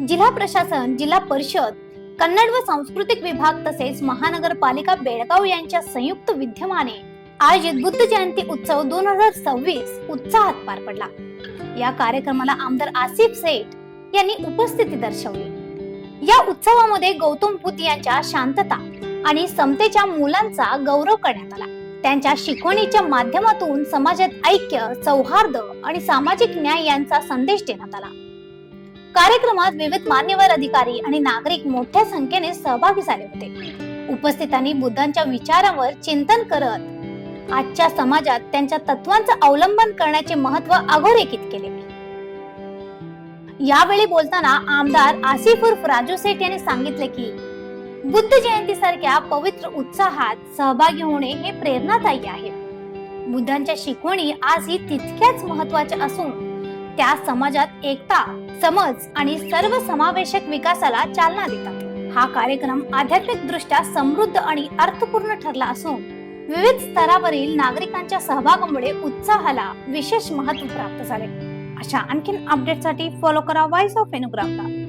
जिल्हा प्रशासन, जिल्हा परिषद, कन्नड व सांस्कृतिक विभाग तसेच महानगरपालिका बेळगाव यांच्या संयुक्त विद्यमाने आयोजित बुद्ध जयंती उत्सव 2026 उत्साहात पार पडला। या कार्यक्रमाला आमदार आसिफ सेठ यांनी उपस्थिती दर्शवली। या उत्सवामध्ये गौतम बुद्ध यांच्या शांतता आणि समतेच्या मूल्यांचा गौरव करण्यात आला। त्यांच्या शिकवणीच्या माध्यमातून समाजात ऐक्य, सौहार्द आणि सामाजिक न्याय यांचा संदेश देण्यात आला। कार्यक्रमात विविध मान्यवर अधिकारी आणि नागरिक मोठ्या संख्येने सहभागी झाले होते। उपस्थितांनी बुद्धांच्या विचारांवर चिंतन करत आजच्या समाजात त्यांच्या तत्वांचं अवलंबन करण्याचे महत्त्व अधोरेखित केले। यावेळी बोलताना आमदार आसिफ उर्फ राजू सेठ यांनी सांगितले की बुद्ध जयंती सारख्या पवित्र उत्साहात सहभागी होणे हे प्रेरणादायी आहे। बुद्धांच्या शिकवणी आजही तितक्याच महत्त्वाच्या असून त्या समाजात एकता, समज आणि सर्वसमावेशक विकासाला चालना देतात। हा कार्यक्रम आध्यात्मिक दृष्ट्या समृद्ध आणि अर्थपूर्ण ठरला असून विविध स्तरावरील नागरिकांच्या सहभागामुळे उत्साहाला विशेष महत्त्व प्राप्त झाले। अशा आणखीन अपडेटसाठी फॉलो करा व्हॉइस ऑफ एनुग्राफला।